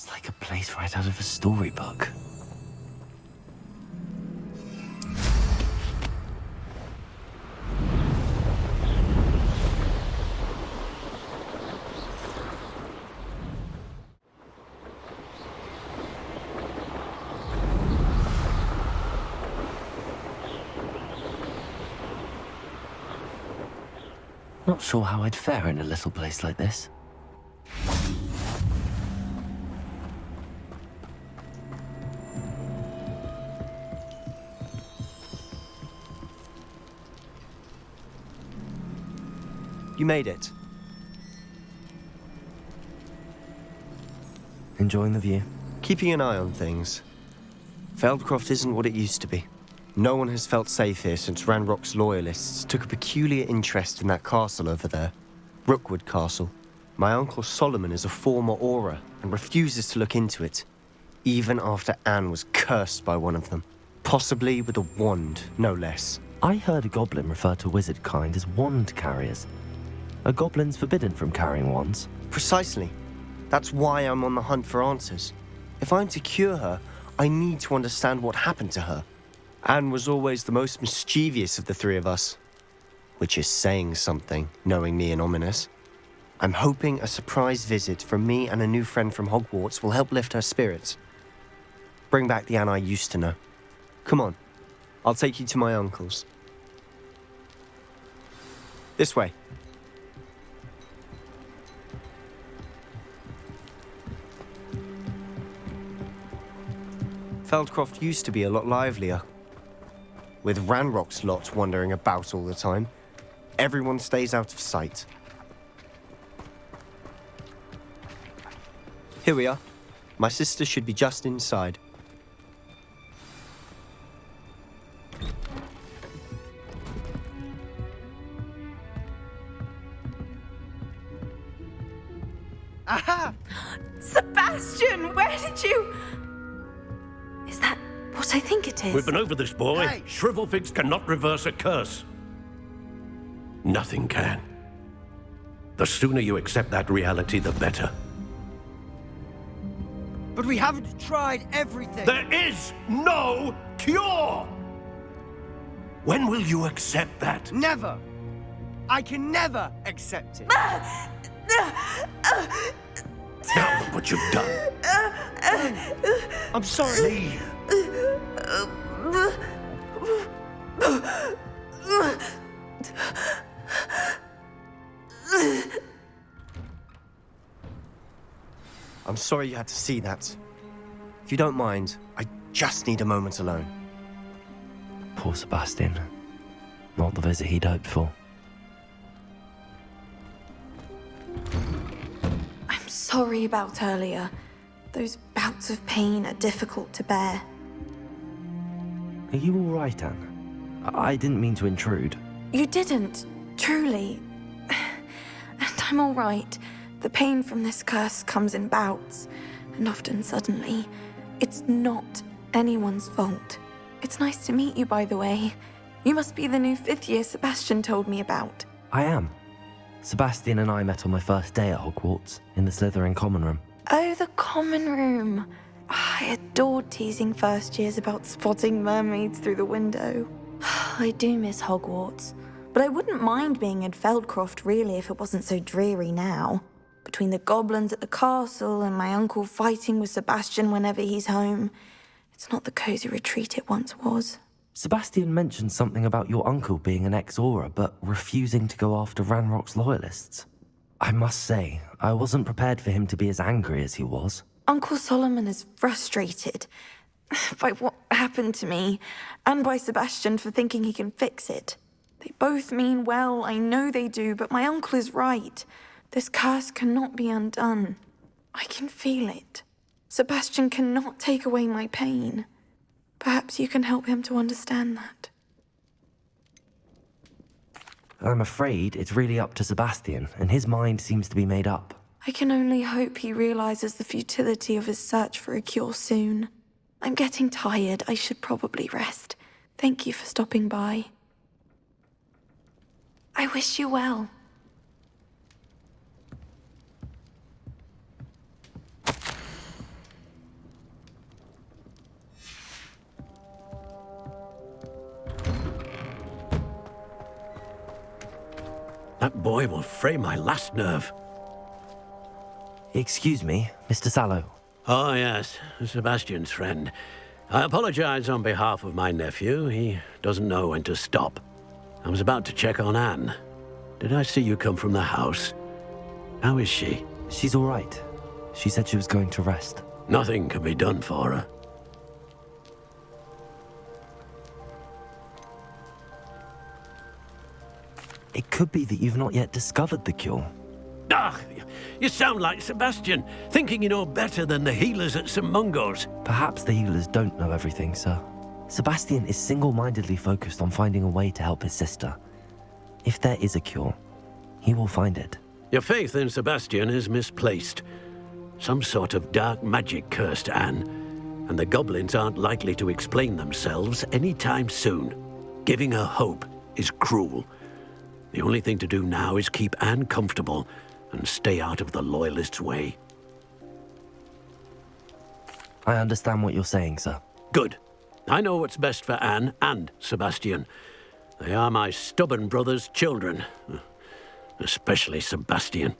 It's like a place right out of a storybook. Not sure how I'd fare in a little place like this. You made it. Enjoying the view? Keeping an eye on things. Feldcroft isn't what it used to be. No one has felt safe here since Ranrock's loyalists took a peculiar interest in that castle over there. Rookwood Castle. My uncle Solomon is a former Auror and refuses to look into it, even after Anne was cursed by one of them. Possibly with a wand, no less. I heard a goblin refer to wizard kind as wand carriers. Are goblins forbidden from carrying wands? Precisely. That's why I'm on the hunt for answers. If I'm to cure her, I need to understand what happened to her. Anne was always the most mischievous of the three of us. Which is saying something, knowing me and Ominous. I'm hoping a surprise visit from me and a new friend from Hogwarts will help lift her spirits. Bring back the Anne I used to know. Come on, I'll take you to my uncle's. This way. Feldcroft used to be a lot livelier. With Ranrock's lot wandering about all the time, everyone stays out of sight. Here we are. My sister should be just inside. Aha! Sebastian, where did you... Is that what I think it is? We've been over this, boy. Hey. Shrivelfigs cannot reverse a curse. Nothing can. The sooner you accept that reality, the better. But we haven't tried everything. There is no cure! When will you accept that? Never. I can never accept it. Now look what you've done. I'm sorry. Leave. I'm sorry you had to see that. If you don't mind, I just need a moment alone. Poor Sebastian. Not the visit he'd hoped for. I'm sorry about earlier. Those bouts of pain are difficult to bear. Are you all right, Anne? I didn't mean to intrude. You didn't, truly. And I'm all right. The pain from this curse comes in bouts, and often suddenly. It's not anyone's fault. It's nice to meet you, by the way. You must be the new 5th year Sebastian told me about. I am. Sebastian and I met on my first day at Hogwarts, in the Slytherin common room. Oh, the common room. I adored teasing first years about spotting mermaids through the window. I do miss Hogwarts, but I wouldn't mind being in Feldcroft really if it wasn't so dreary now. Between the goblins at the castle and my uncle fighting with Sebastian whenever he's home, it's not the cosy retreat it once was. Sebastian mentioned something about your uncle being an ex-Auror, but refusing to go after Ranrock's loyalists. I must say, I wasn't prepared for him to be as angry as he was. Uncle Solomon is frustrated by what happened to me, and by Sebastian for thinking he can fix it. They both mean well, I know they do, but my uncle is right. This curse cannot be undone. I can feel it. Sebastian cannot take away my pain. Perhaps you can help him to understand that. I'm afraid it's really up to Sebastian, and his mind seems to be made up. I can only hope he realizes the futility of his search for a cure soon. I'm getting tired. I should probably rest. Thank you for stopping by. I wish you well. That boy will fray my last nerve. Excuse me, Mr. Sallow. Oh, yes, Sebastian's friend. I apologize on behalf of my nephew. He doesn't know when to stop. I was about to check on Anne. Did I see you come from the house? How is she? She's all right. She said she was going to rest. Nothing can be done for her. It could be that you've not yet discovered the cure. Ah, you sound like Sebastian, thinking you know better than the healers at St. Mungo's. Perhaps the healers don't know everything, sir. Sebastian is single-mindedly focused on finding a way to help his sister. If there is a cure, he will find it. Your faith in Sebastian is misplaced. Some sort of dark magic cursed Anne, and the goblins aren't likely to explain themselves anytime soon. Giving her hope is cruel. The only thing to do now is keep Anne comfortable and stay out of the Loyalists' way. I understand what you're saying, sir. Good. I know what's best for Anne and Sebastian. They are my stubborn brother's children. Especially Sebastian.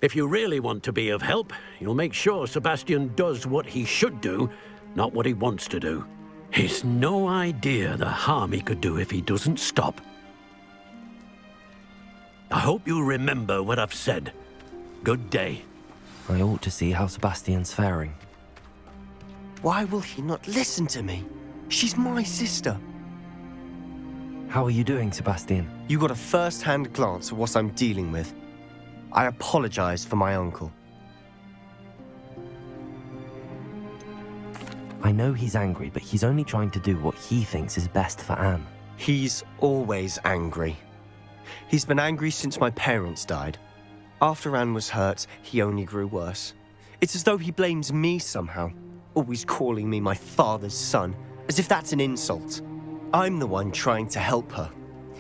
If you really want to be of help, you'll make sure Sebastian does what he should do, not what he wants to do. He's no idea the harm he could do if he doesn't stop. I hope you remember what I've said. Good day. I ought to see how Sebastian's faring. Why will he not listen to me? She's my sister. How are you doing, Sebastian? You got a first-hand glance at what I'm dealing with. I apologize for my uncle. I know he's angry, but he's only trying to do what he thinks is best for Anne. He's always angry. He's been angry since my parents died. After Anne was hurt, he only grew worse. It's as though he blames me somehow, always calling me my father's son, as if that's an insult. I'm the one trying to help her.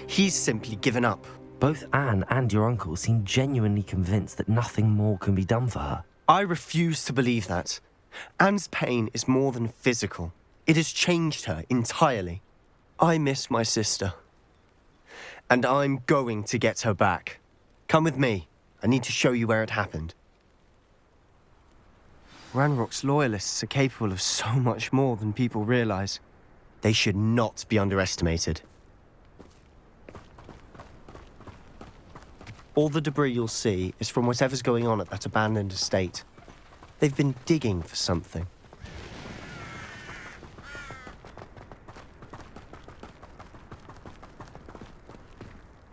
He's simply given up. Both Anne and your uncle seem genuinely convinced that nothing more can be done for her. I refuse to believe that. Anne's pain is more than physical. It has changed her entirely. I miss my sister. And I'm going to get her back. Come with me. I need to show you where it happened. Ranrock's loyalists are capable of so much more than people realize. They should not be underestimated. All the debris you'll see is from whatever's going on at that abandoned estate. They've been digging for something.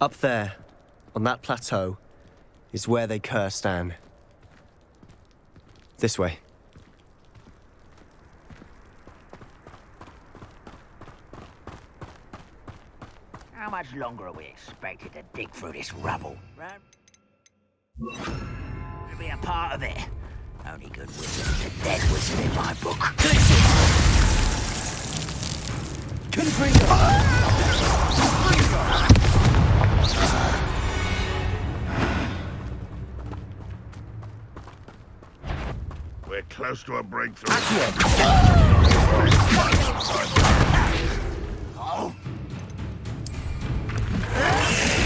Up there, on that plateau, is where they cursed Anne. This way. How much longer are we expected to dig through this rubble? We'll be a part of it. Only good wizard, the dead wizard in my book. We're close to a breakthrough. Oh.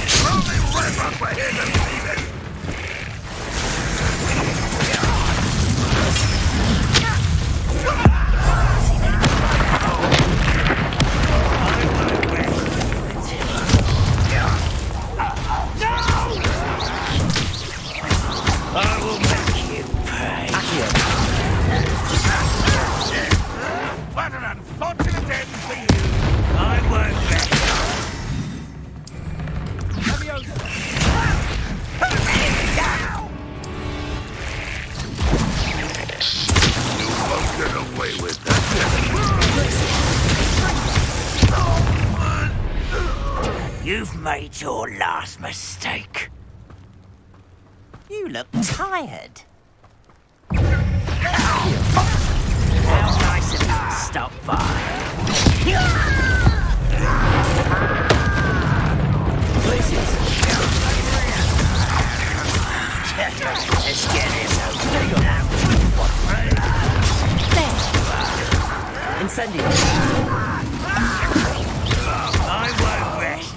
Throw me right up my head and leave it! I will make you pay. What an unfortunate end for you! I won't let You won't get away with that. You've made your last mistake. You look tired. How nice of you to stop by. Let's get this over. Incendio! I won't rest.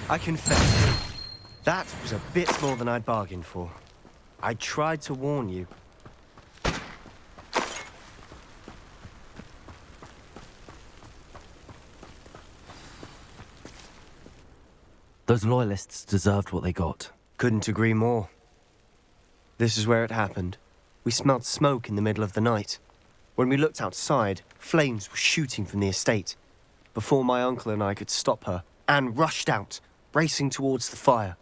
I confess, that was a bit more than I'd bargained for. I tried to warn you. Those loyalists deserved what they got. Couldn't agree more. This is where it happened. We smelled smoke in the middle of the night. When we looked outside, flames were shooting from the estate. Before my uncle and I could stop her, Anne rushed out, racing towards the fire,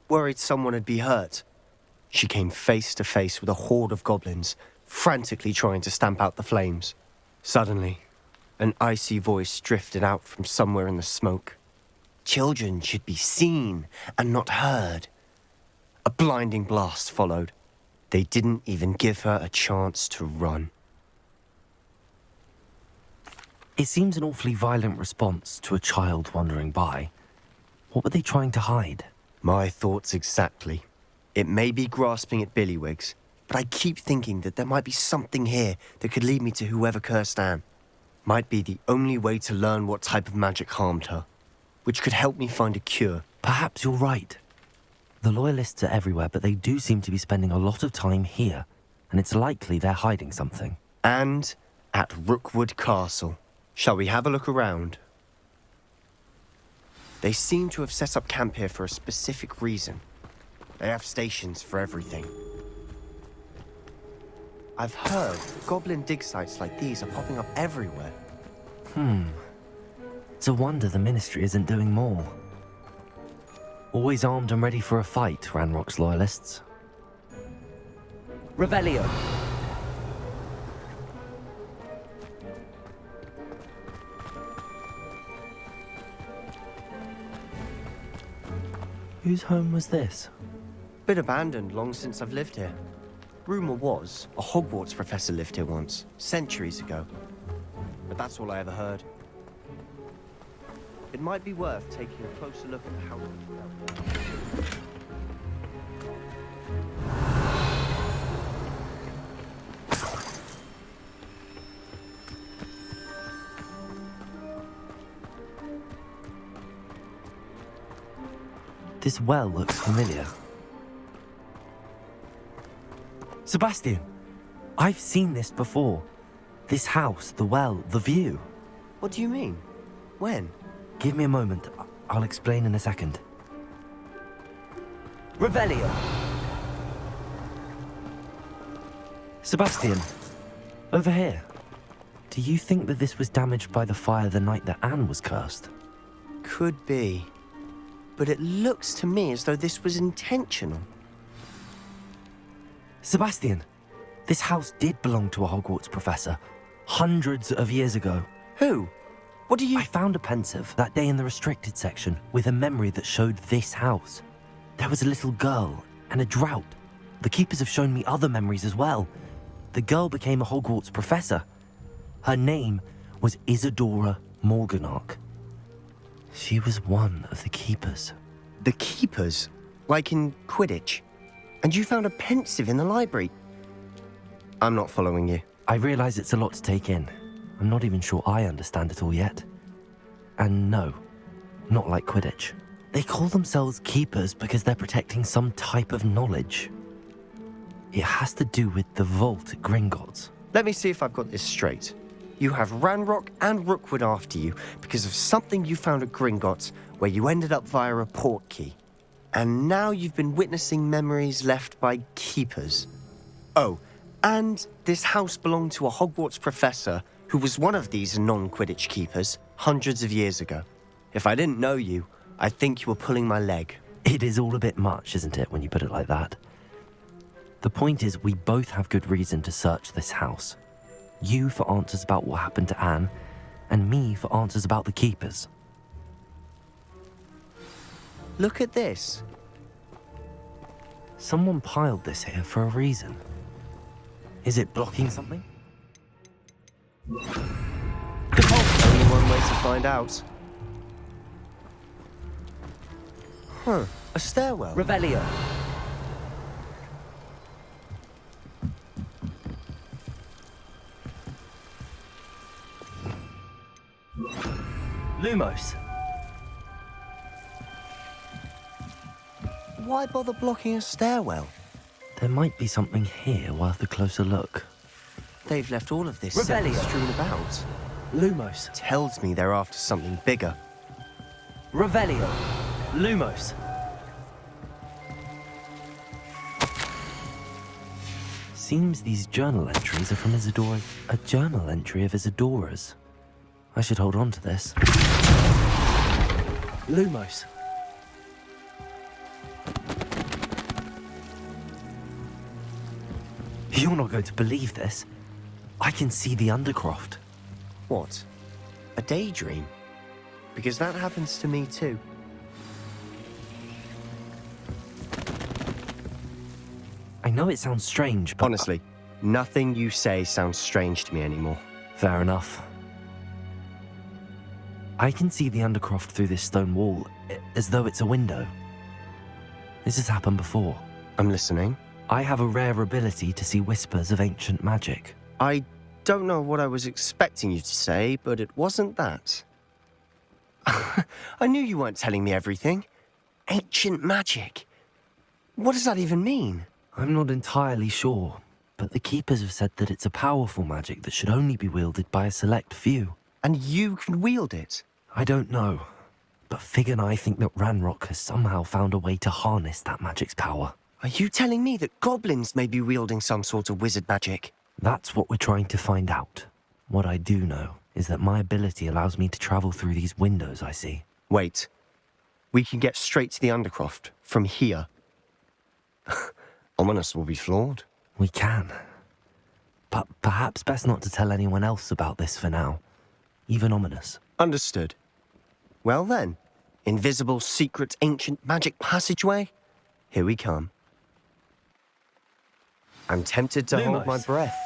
worried someone had been hurt. She came face to face with a horde of goblins, frantically trying to stamp out the flames. Suddenly, an icy voice drifted out from somewhere in the smoke. Children should be seen and not heard. A blinding blast followed. They didn't even give her a chance to run. It seems an awfully violent response to a child wandering by. What were they trying to hide? My thoughts exactly. It may be grasping at Billywigs, but I keep thinking that there might be something here that could lead me to whoever cursed Anne. Might be the only way to learn what type of magic harmed her, which could help me find a cure. Perhaps you're right. The Loyalists are everywhere, but they do seem to be spending a lot of time here, and it's likely they're hiding something. And at Rookwood Castle. Shall we have a look around? They seem to have set up camp here for a specific reason. They have stations for everything. I've heard goblin dig sites like these are popping up everywhere. It's a wonder the Ministry isn't doing more. Always armed and ready for a fight, Ranrock's Loyalists. Revelio. Whose home was this? Been abandoned long since I've lived here. Rumour was a Hogwarts professor lived here once, centuries ago. But that's all I ever heard. It might be worth taking a closer look at the house. This well looks familiar. Sebastian! I've seen this before. This house, the well, the view. What do you mean? When? Give me a moment. I'll explain in a second. Revelio. Sebastian, over here. Do you think that this was damaged by the fire the night that Anne was cursed? Could be. But it looks to me as though this was intentional. Sebastian, this house did belong to a Hogwarts professor, hundreds of years ago. Who? What do you... I found a pensive that day in the restricted section with a memory that showed this house. There was a little girl and a drought. The keepers have shown me other memories as well. The girl became a Hogwarts professor. Her name was Isadora Morganach. She was one of the keepers. The keepers? Like in Quidditch? And you found a pensive in the library? I'm not following you. I realize it's a lot to take in. I'm not even sure I understand it all yet. And no, not like Quidditch. They call themselves keepers because they're protecting some type of knowledge. It has to do with the vault at Gringotts. Let me see if I've got this straight. You have Ranrock and Rookwood after you because of something you found at Gringotts where you ended up via a portkey. And now you've been witnessing memories left by keepers. Oh, and this house belonged to a Hogwarts professor who was one of these non-Quidditch keepers hundreds of years ago. If I didn't know you, I'd think you were pulling my leg. It is all a bit much, isn't it, when you put it like that? The point is, we both have good reason to search this house. You for answers about what happened to Anne, and me for answers about the keepers. Look at this. Someone piled this here for a reason. Is it blocking something? Only one way to find out. Huh, a stairwell. Revelio. Lumos. why bother blocking a stairwell? There might be something here worth a closer look. They've left all of this Revelio. strewn about. Lumos. Tells me they're after something bigger. Revelio. Lumos. Seems these journal entries are from Isadora's... A journal entry of Isadora's. I should hold on to this. Lumos. You're not going to believe this. I can see the Undercroft. What? A daydream? Because that happens to me too. I know it sounds strange, but... Honestly, nothing you say sounds strange to me anymore. Fair enough. I can see the Undercroft through this stone wall, as though it's a window. This has happened before. I'm listening. I have a rare ability to see whispers of ancient magic. I don't know what I was expecting you to say, but it wasn't that. I knew you weren't telling me everything. Ancient magic. What does that even mean? I'm not entirely sure, but the Keepers have said that it's a powerful magic that should only be wielded by a select few. And you can wield it? I don't know, but Fig and I think that Ranrock has somehow found a way to harness that magic's power. Are you telling me that goblins may be wielding some sort of wizard magic? That's what we're trying to find out. What I do know is that my ability allows me to travel through these windows I see. Wait. We can get straight to the Undercroft from here. Ominous will be flawed. We can. But perhaps best not to tell anyone else about this for now. Even Ominous. Understood. Well then, invisible, secret, ancient magic passageway? Here we come. I'm tempted to hold my Lumos. breath.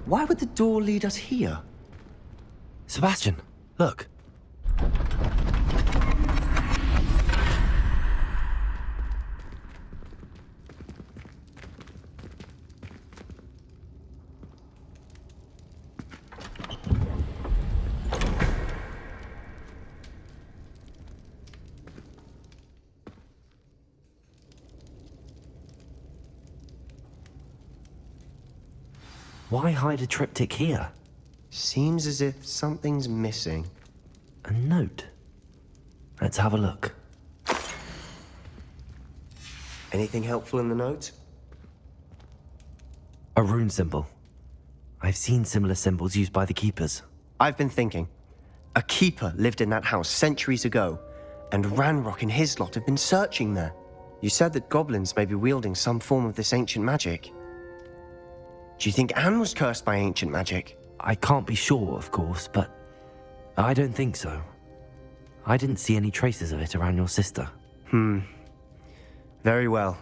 Why would the door lead us here? Sebastian, look. Why hide a triptych here? Seems as if something's missing. A note. Let's have a look. Anything helpful in the note? A rune symbol. I've seen similar symbols used by the Keepers. I've been thinking. A keeper lived in that house centuries ago, and Ranrock and his lot have been searching there. You said that goblins may be wielding some form of this ancient magic. Do you think Anne was cursed by ancient magic? I can't be sure, of course, but I don't think so. I didn't see any traces of it around your sister. Very well.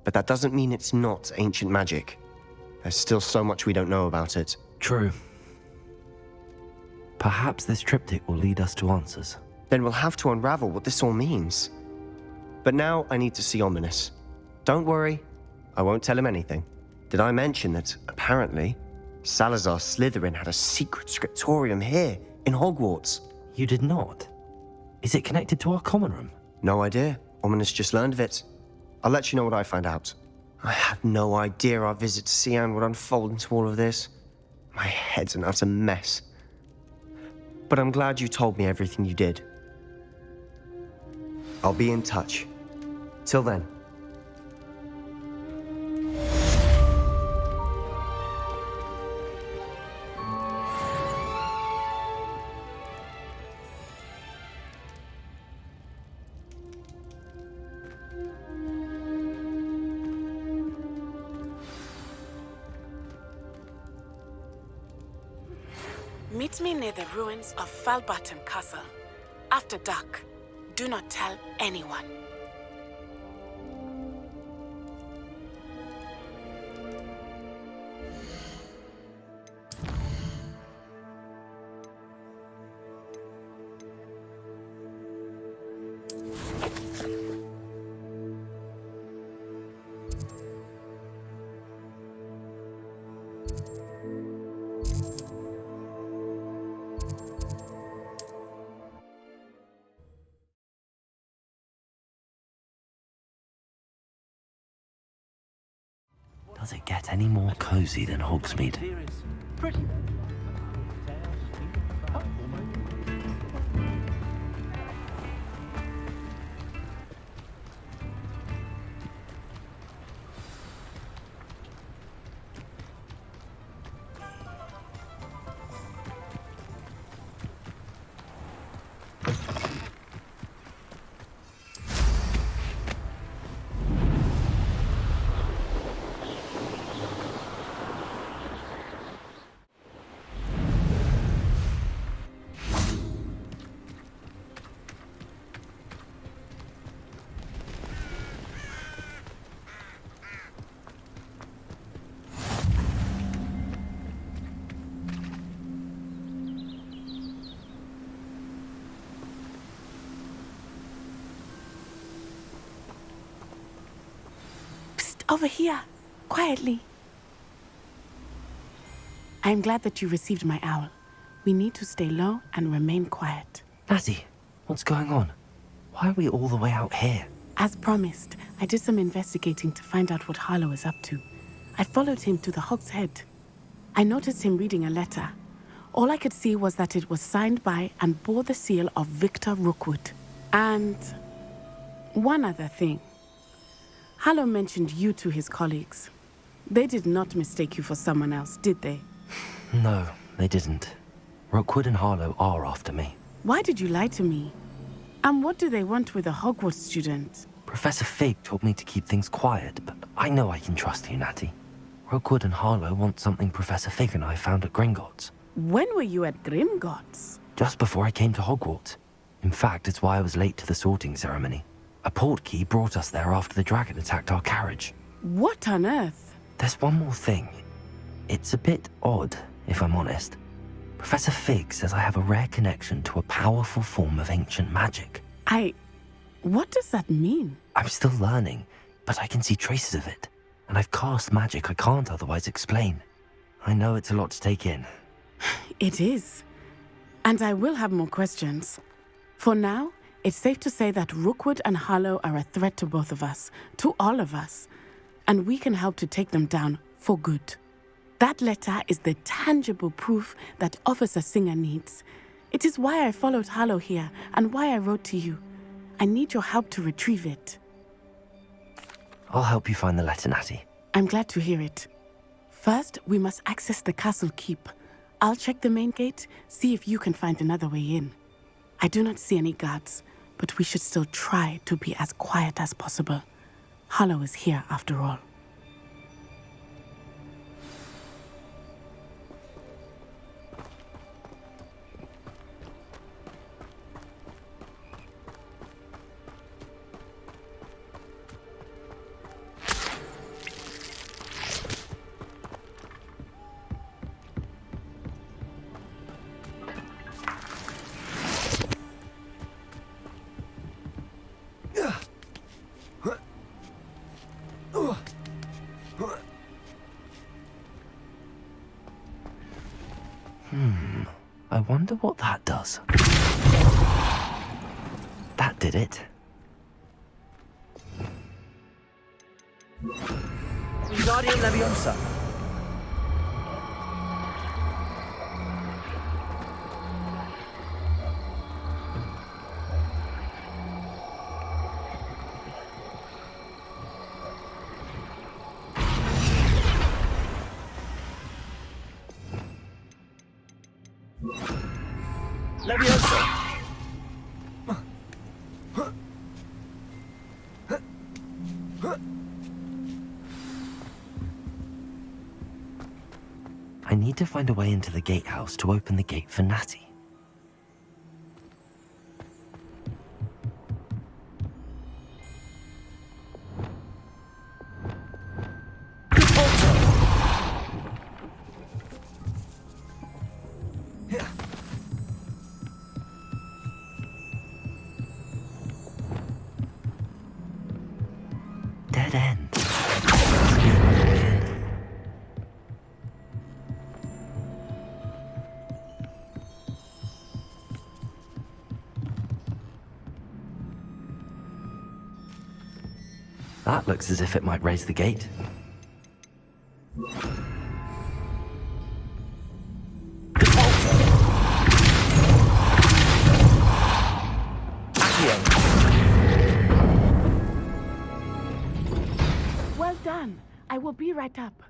But that doesn't mean it's not ancient magic. There's still so much we don't know about it. True. Perhaps this triptych will lead us to answers. Then we'll have to unravel what this all means. But now I need to see Ominous. Don't worry, I won't tell him anything. Did I mention that, apparently, Salazar Slytherin had a secret scriptorium here, in Hogwarts? You did not? Is it connected to our common room? No idea. Ominous just learned of it. I'll let you know what I find out. I had no idea our visit to Cian would unfold into all of this. My head's an utter mess. But I'm glad you told me everything you did. I'll be in touch. Till then. Meet me near the ruins of Falbaton Castle. After dark. Do not tell anyone. Does it get any more cozy than Hogsmeade? Over here, quietly. I am glad that you received my owl. We need to stay low and remain quiet. Natty, what's going on? Why are we all the way out here? As promised, I did some investigating to find out what Harlow is up to. I followed him to the Hog's Head. I noticed him reading a letter. All I could see was that it was signed by and bore the seal of Victor Rookwood. And one other thing. Harlow mentioned you to his colleagues. They did not mistake you for someone else, did they? No, they didn't. Rookwood and Harlow are after me. Why did you lie to me? And what do they want with a Hogwarts student? Professor Fig told me to keep things quiet, but I know I can trust you, Natty. Rookwood and Harlow want something Professor Fig and I found at Gringotts. When were you at Grimgotts? Just before I came to Hogwarts. In fact, it's why I was late to the sorting ceremony. A portkey brought us there after the dragon attacked our carriage. What on earth? There's one more thing. It's a bit odd, if I'm honest. Professor Fig says I have a rare connection to a powerful form of ancient magic. What does that mean? I'm still learning, but I can see traces of it. And I've cast magic I can't otherwise explain. I know it's a lot to take in. It is. And I will have more questions. For now, it's safe to say that Rookwood and Harlow are a threat to both of us, to all of us, and we can help to take them down for good. That letter is the tangible proof that Officer Singer needs. It is why I followed Harlow here and why I wrote to you. I need your help to retrieve it. I'll help you find the letter, Natty. I'm glad to hear it. First, we must access the castle keep. I'll check the main gate, see if you can find another way in. I do not see any guards, but we should still try to be as quiet as possible. Harlow is here after all. I wonder what that does. That did it. Wingardium Leviosa. Leviosa. I need to find a way into the gatehouse to open the gate for Natty. Dead end. That looks as if it might raise the gate. Well done. I will be right up.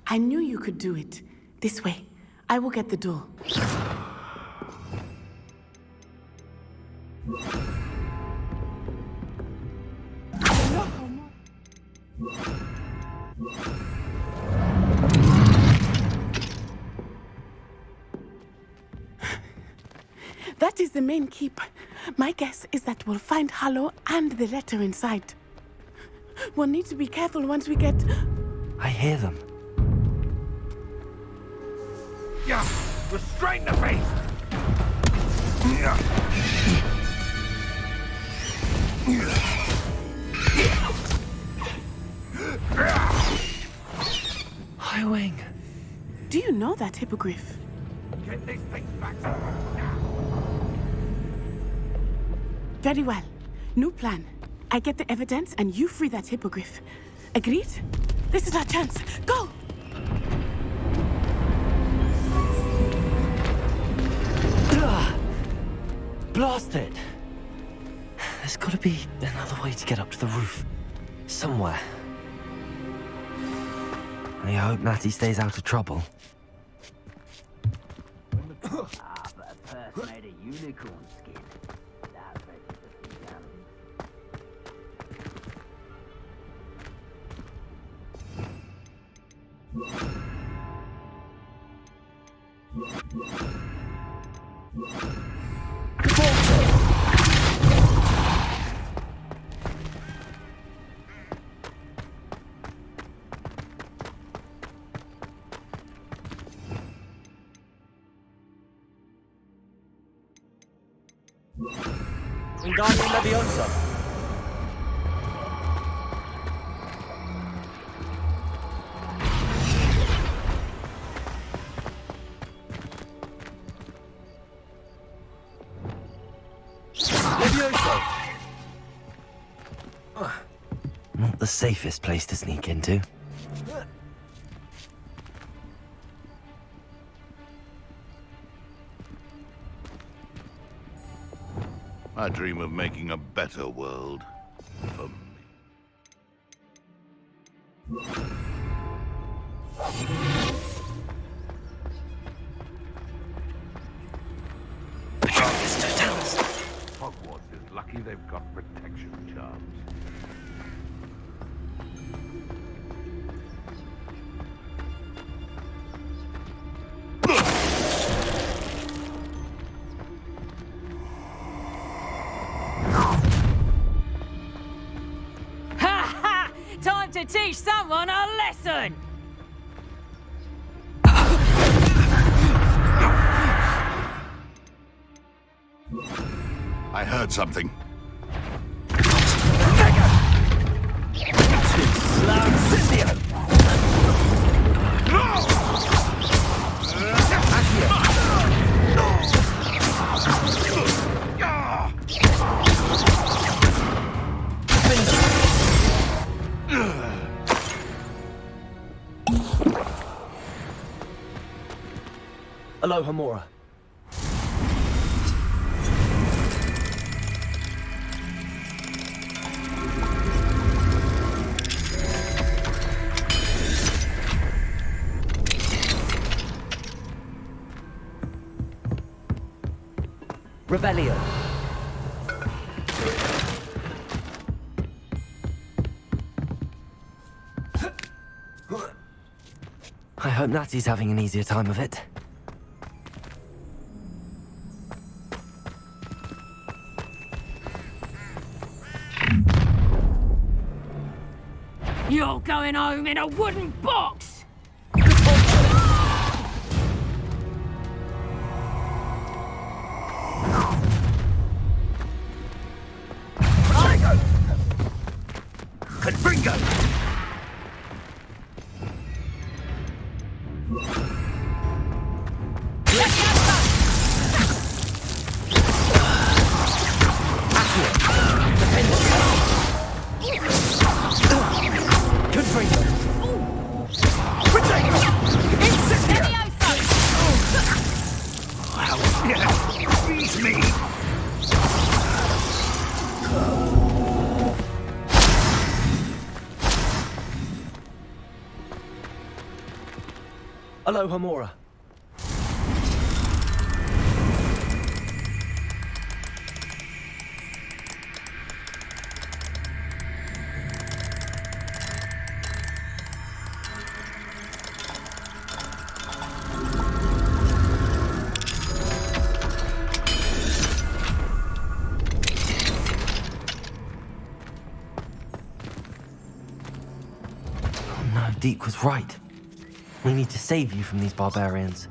I knew you could do it. This way. I will get the door. That is the main keep. My guess is that we'll find Hallow and the letter inside. We'll need to be careful once we get... I hear them. Yeah, restrain the beast! Highwing. Do you know that hippogriff? Get this thing back now! Very well. New plan. I get the evidence and you free that hippogriff. Agreed? This is our chance. Go! Blast it! There's gotta be another way to get up to the roof. Somewhere. I hope Natty stays out of trouble. Ah, but a purse made of unicorn skin. That fetches a few gallons. Wingardium Leviosa. Leviosa. Not the safest place to sneak into. I dream of making a better world for me. Hogwarts is lucky they've got protection charms. Time to teach someone a lesson! I heard something. Aloha Mora. Revelio. I hope Natty's having an easier time of it. You're going home in a wooden box! Confringo! Beat me! Aloha Mora. No, Deke was right. We need to save you from these barbarians.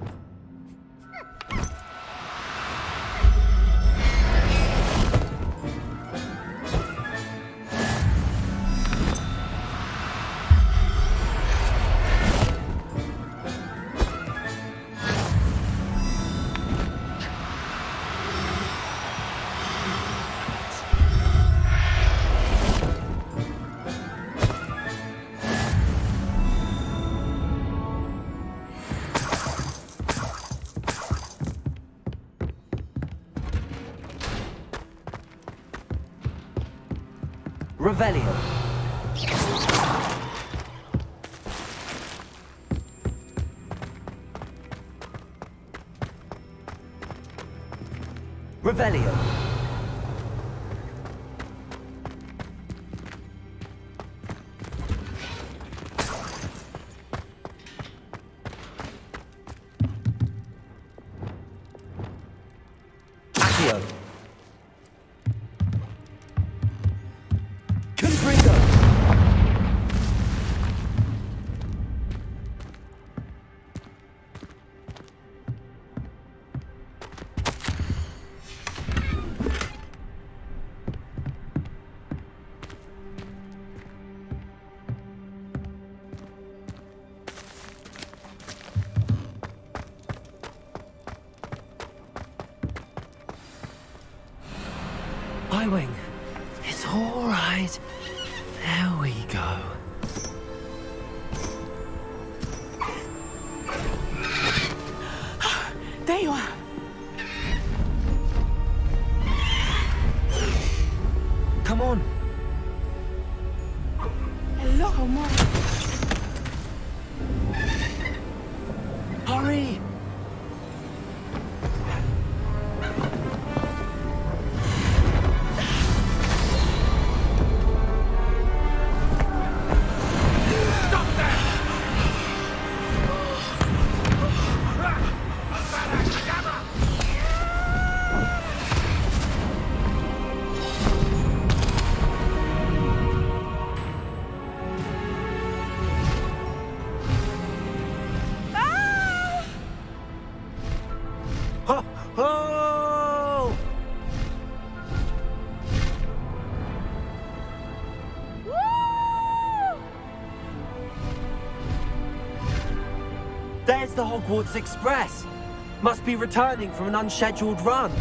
Revelio. Revelio. Accio. Confringo. Highwing, it's all right. There we go. There you are. Come on. Aloha Mora. Hurry! Oh! There's the Hogwarts Express. Must be returning from an unscheduled run.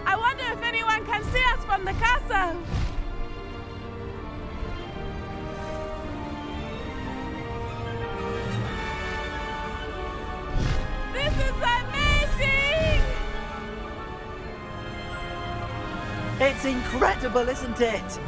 I wonder if anyone can see us from the castle. This is amazing! It's incredible, isn't it?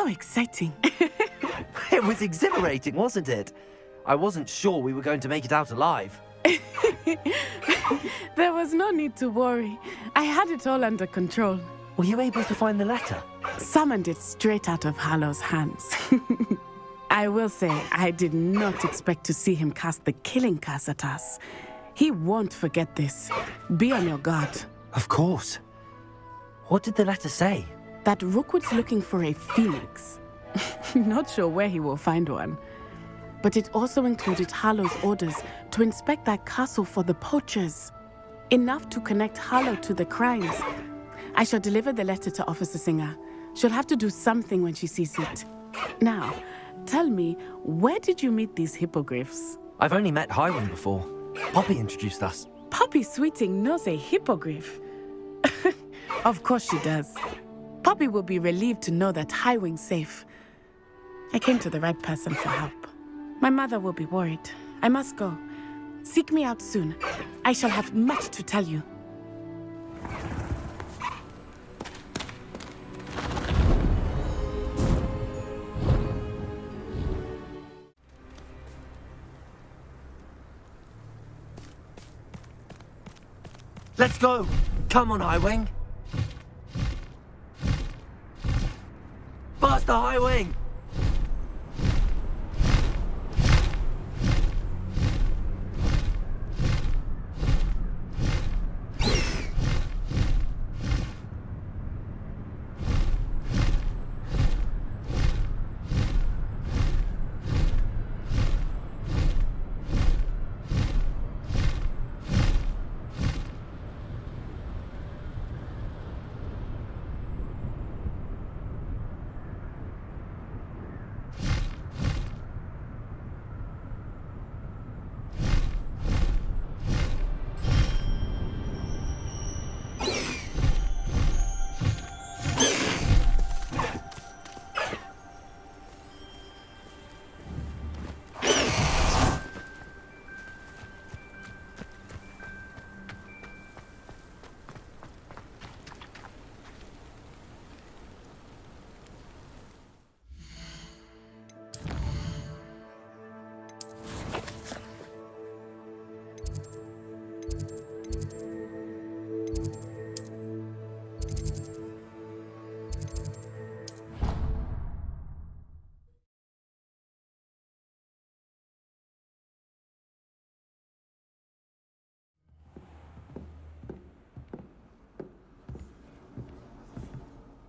How exciting. It was exhilarating, wasn't it? I wasn't sure we were going to make it out alive. There was no need to worry. I had it all under control. Were you able to find the letter? Summoned it straight out of Hallow's hands. I will say, I did not expect to see him cast the killing curse at us. He won't forget this. Be on your guard. Of course. What did the letter say? That Rookwood's looking for a phoenix. Not sure where he will find one. But it also included Hallow's orders to inspect that castle for the poachers. Enough to connect Hallow to the crimes. I shall deliver the letter to Officer Singer. She'll have to do something when she sees it. Now, tell me, where did you meet these hippogriffs? I've only met Highwing before. Poppy introduced us. Poppy Sweeting knows a hippogriff. Of course she does. Poppy will be relieved to know that Highwing's safe. I came to the right person for help. My mother will be worried. I must go. Seek me out soon. I shall have much to tell you. Let's go! Come on, Highwing! Faster, Highwing!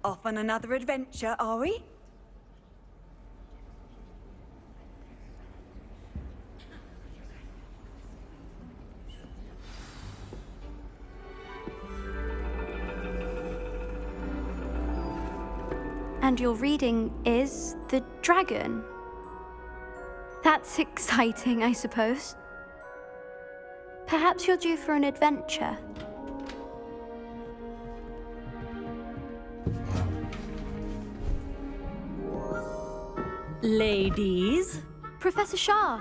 Off on another adventure, are we? And your reading is The Dragon. That's exciting, I suppose. Perhaps you're due for an adventure. Ladies, Professor Shah.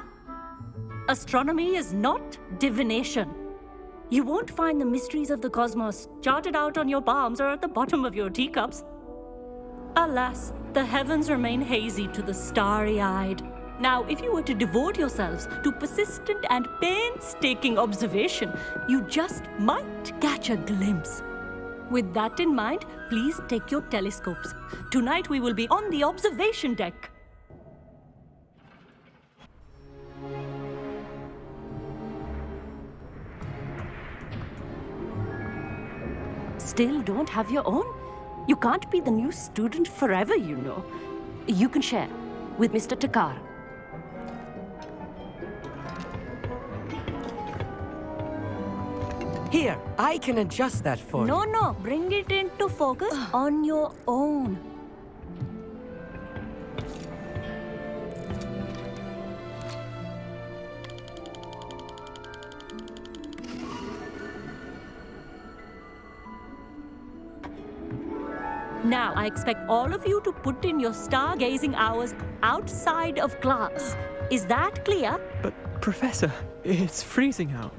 astronomy is not divination. You won't find the mysteries of the cosmos charted out on your palms or at the bottom of your teacups. Alas, the heavens remain hazy to the starry-eyed. Now, if you were to devote yourselves to persistent and painstaking observation, you just might catch a glimpse. With that in mind, please take your telescopes. Tonight we will be on the observation deck. Still don't have your own? You can't be the new student forever, you know. You can share with Mr. Takar. Here, I can adjust that for you. No, bring it into focus on your own. Now, I expect all of you to put in your stargazing hours outside of class. Is that clear? But, Professor, it's freezing out.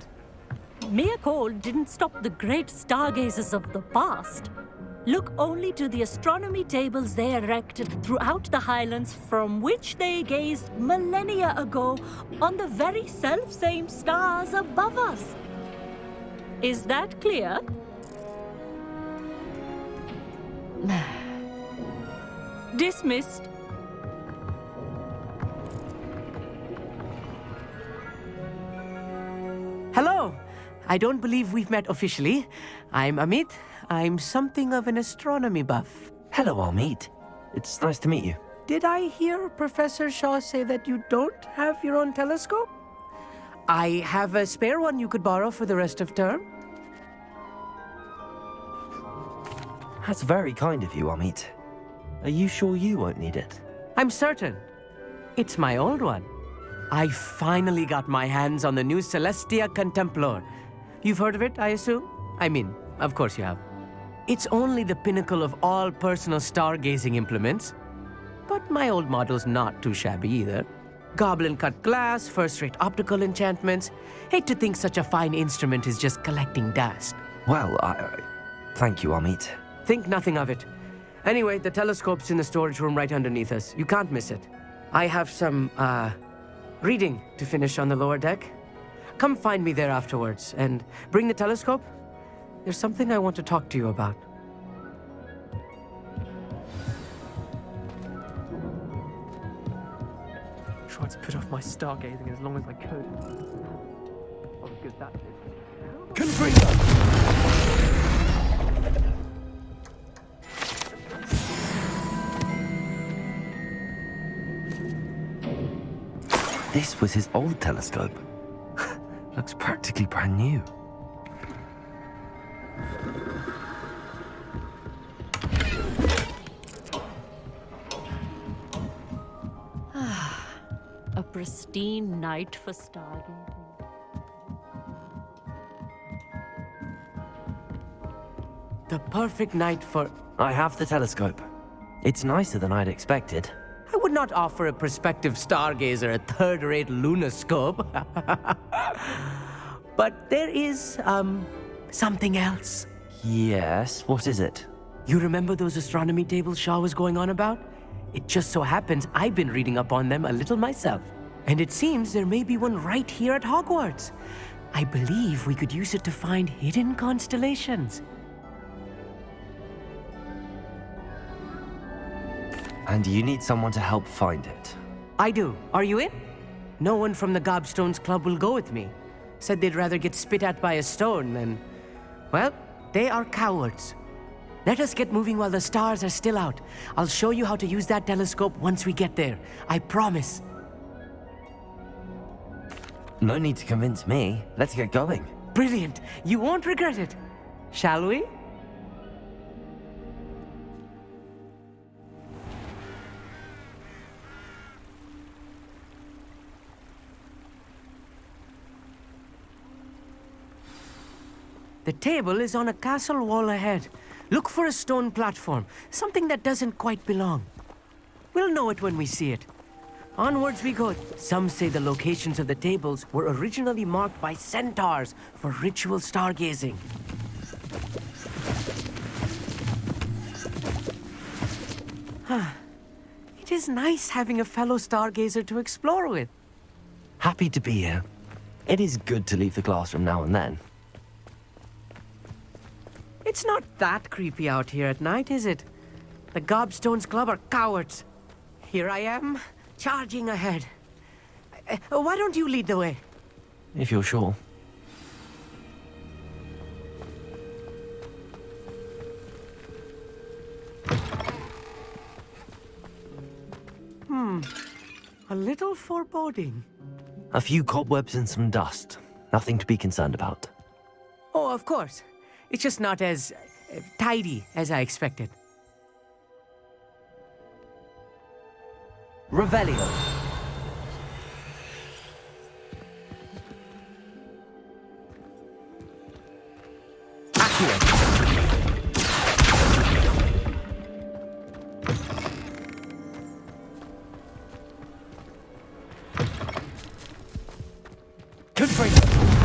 Mere cold didn't stop the great stargazers of the past. Look only to the astronomy tables they erected throughout the Highlands, from which they gazed millennia ago on the very self-same stars above us. Is that clear? Dismissed. Hello. I don't believe we've met officially. I'm Amit. I'm something of an astronomy buff. Hello, Amit. It's nice to meet you. Did I hear Professor Shaw say that you don't have your own telescope? I have a spare one you could borrow for the rest of term. That's very kind of you, Amit. Are you sure you won't need it? I'm certain. It's my old one. I finally got my hands on the new Celestia Contemplar. You've heard of it, I assume? I mean, of course you have. It's only the pinnacle of all personal stargazing implements. But my old model's not too shabby either. Goblin-cut glass, first-rate optical enchantments. Hate to think such a fine instrument is just collecting dust. Well, thank you, Amit. Think nothing of it. Anyway, the telescope's in the storage room right underneath us. You can't miss it. I have some, reading to finish on the lower deck. Come find me there afterwards, and bring the telescope. There's something I want to talk to you about. Tried to put off my stargazing as long as I could. Oh, good that is. Confringo! This was his old telescope. Looks practically brand new. A pristine night for stargazing. The perfect night for... I have the telescope. It's nicer than I'd expected. I would not offer a prospective stargazer a third-rate lunoscope. But there is, something else. Yes, what is it? You remember those astronomy tables Shaw was going on about? It just so happens I've been reading up on them a little myself. And it seems there may be one right here at Hogwarts. I believe we could use it to find hidden constellations. And you need someone to help find it. I do. Are you in? No one from the Gobstones Club will go with me. Said they'd rather get spit at by a stone than... Well, they are cowards. Let us get moving while the stars are still out. I'll show you how to use that telescope once we get there. I promise. No need to convince me. Let's get going. Brilliant. You won't regret it. Shall we? The table is on a castle wall ahead. Look for a stone platform, something that doesn't quite belong. We'll know it when we see it. Onwards we go. Some say the locations of the tables were originally marked by centaurs for ritual stargazing. It is nice having a fellow stargazer to explore with. Happy to be here. It is good to leave the classroom now and then. It's not that creepy out here at night, is it? The Gobstones Club are cowards. Here I am, charging ahead. Why don't you lead the way? If you're sure. A little foreboding. A few cobwebs and some dust. Nothing to be concerned about. Oh, of course. It's just not as tidy as I expected. Revelio. Accio.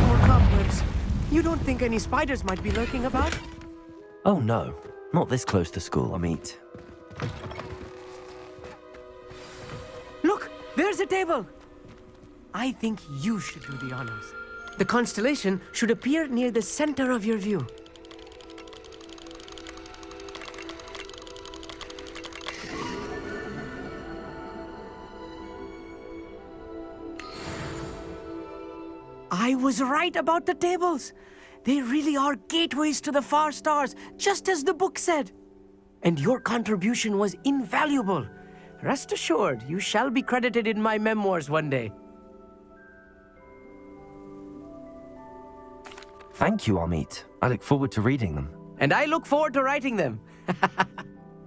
More cobwebs. You don't think any spiders might be lurking about? Oh no. Not this close to school, Amit. Look, there's a table. I think you should do the honors. The constellation should appear near the center of your view. I was right about the tables. They really are gateways to the far stars, just as the book said. And your contribution was invaluable. Rest assured, you shall be credited in my memoirs one day. Thank you, Amit. I look forward to reading them. And I look forward to writing them.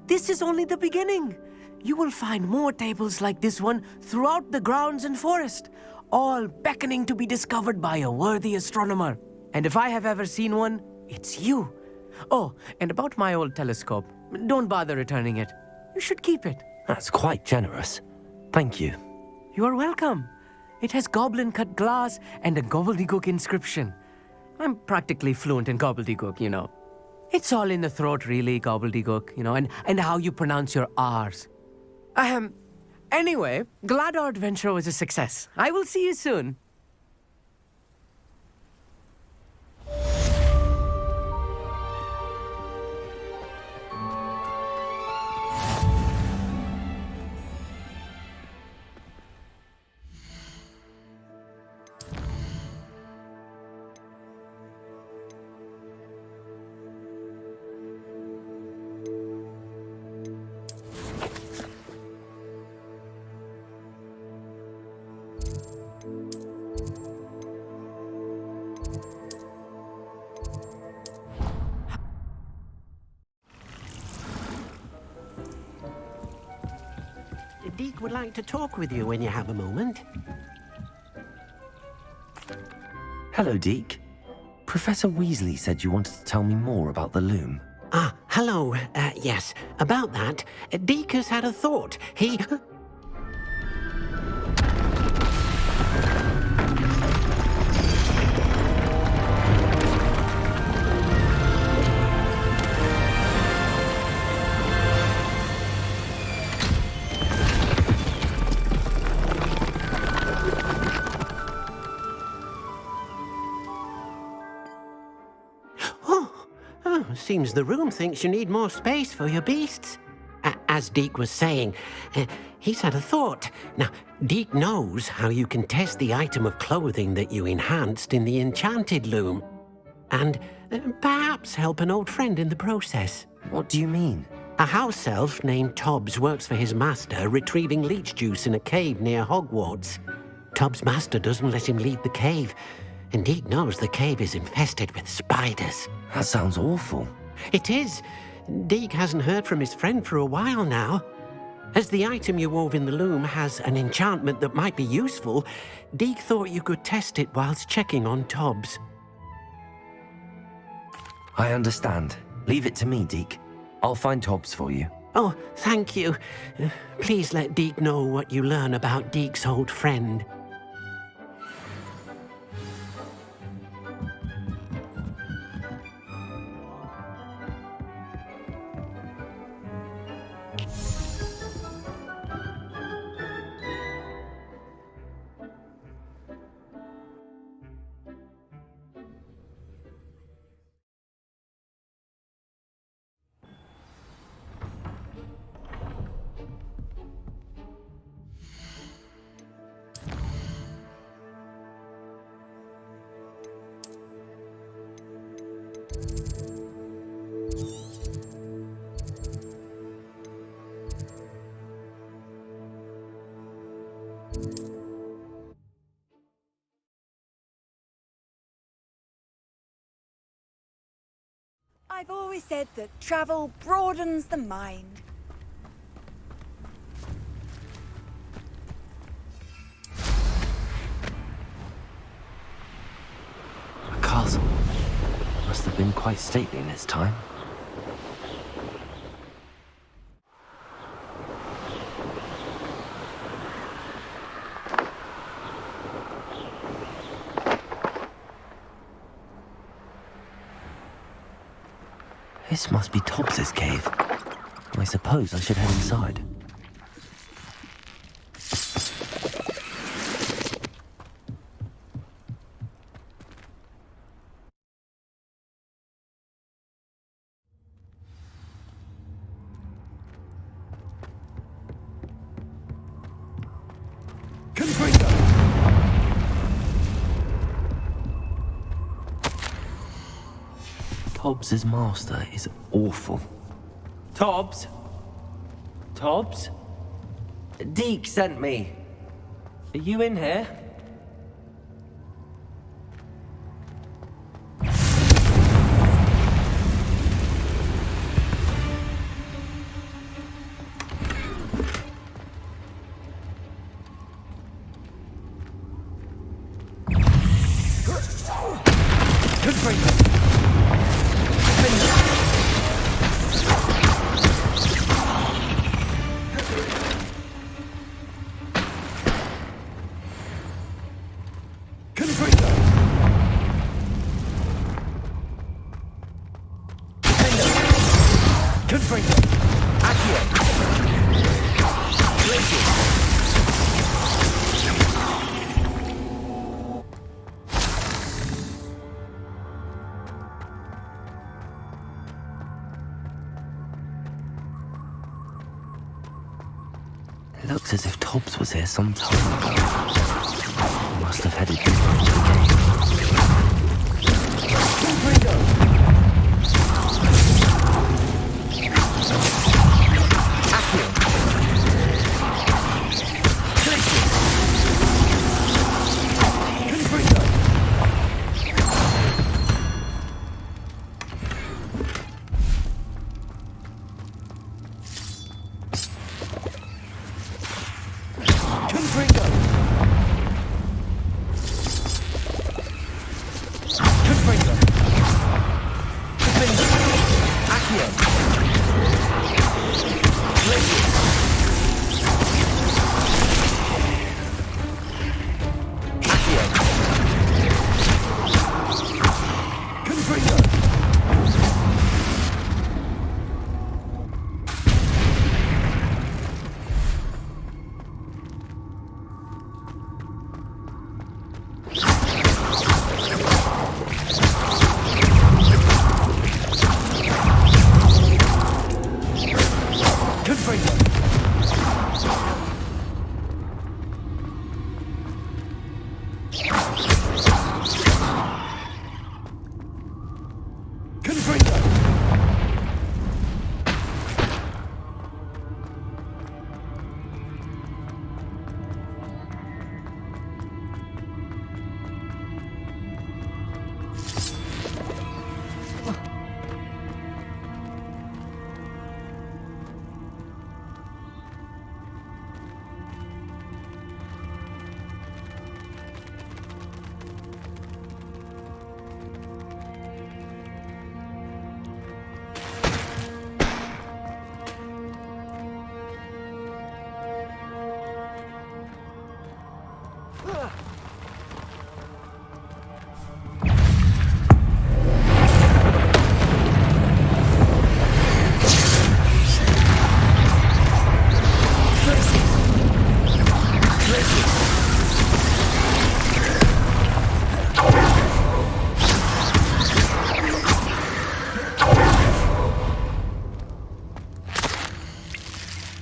This is only the beginning. You will find more tables like this one throughout the grounds and forest, all beckoning to be discovered by a worthy astronomer. And if I have ever seen one, it's you. Oh, and about my old telescope, don't bother returning it. You should keep it. That's quite generous. Thank you. You are welcome. It has goblin-cut glass and a gobbledygook inscription. I'm practically fluent in gobbledygook, you know. It's all in the throat, really, gobbledygook, you know, and how you pronounce your R's. Anyway, glad our adventure was a success. I will see you soon. Deke would like to talk with you when you have a moment. Hello, Deke. Professor Weasley said you wanted to tell me more about the loom. Ah, hello. Yes, about that. Deke has had a thought. He... Seems the room thinks you need more space for your beasts. As Deke was saying, he's had a thought. Now, Deke knows how you can test the item of clothing that you enhanced in the enchanted loom. And perhaps help an old friend in the process. What do you mean? A house elf named Tobbs works for his master, retrieving leech juice in a cave near Hogwarts. Tobbs' master doesn't let him leave the cave. And Deke knows the cave is infested with spiders. That sounds awful. It is. Deke hasn't heard from his friend for a while now. As the item you wove in the loom has an enchantment that might be useful, Deke thought you could test it whilst checking on Tobbs. I understand. Leave it to me, Deke. I'll find Tobbs for you. Oh, thank you. Please let Deke know what you learn about Deke's old friend. I've always said that travel broadens the mind. A castle. Must have been quite stately in its time. This must be Tobbs's cave. I suppose I should head inside. Tobbs's master is awful. Tobbs? Tobbs? Deke sent me. Are you in here? It looks as if Tobbs was here some time ago. He must have headed deeper into the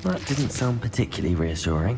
That didn't sound particularly reassuring.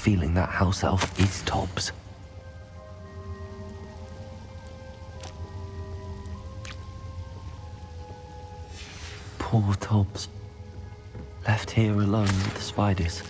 feeling that house elf is Tobbs. Poor Tobbs. Left here alone with the spiders.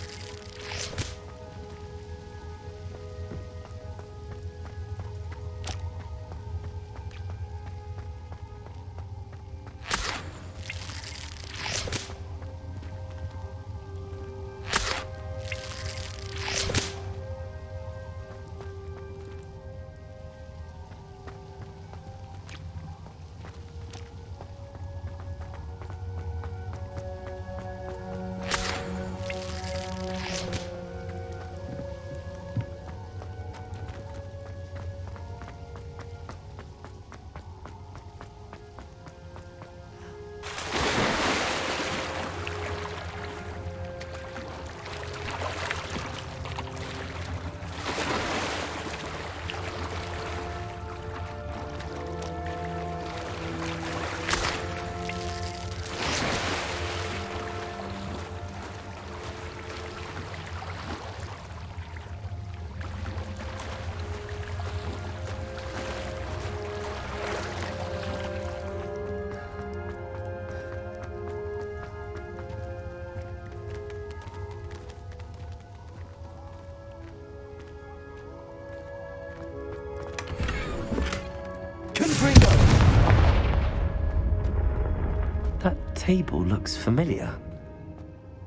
That table looks familiar.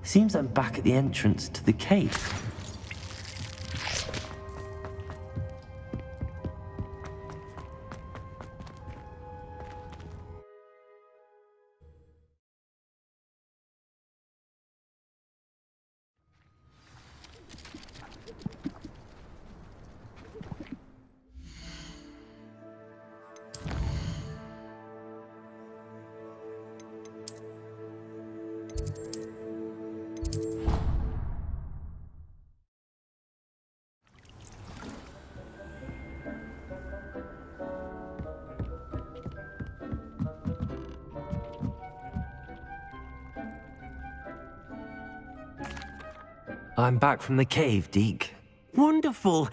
Seems I'm back at the entrance to the cave. I'm back from the cave, Deke. Wonderful.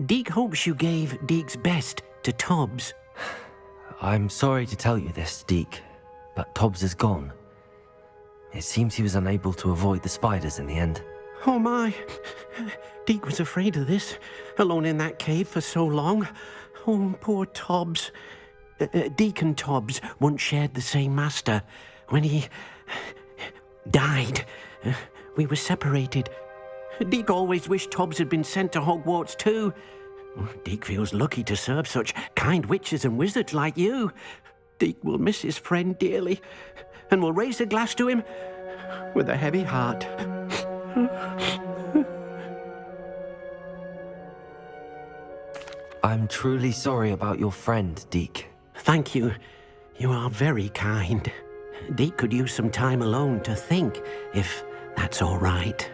Deke hopes you gave Deke's best to Tobbs. I'm sorry to tell you this, Deke, but Tobbs is gone. It seems he was unable to avoid the spiders in the end. Oh my. Deke was afraid of this, alone in that cave for so long. Oh, poor Tobbs. Deke and Tobbs once shared the same master. When he died, we were separated. Deke always wished Tobbs had been sent to Hogwarts too. Deke feels lucky to serve such kind witches and wizards like you. Deke will miss his friend dearly, and will raise a glass to him with a heavy heart. I'm truly sorry about your friend, Deke. Thank you. You are very kind. Deke could use some time alone to think, if that's all right.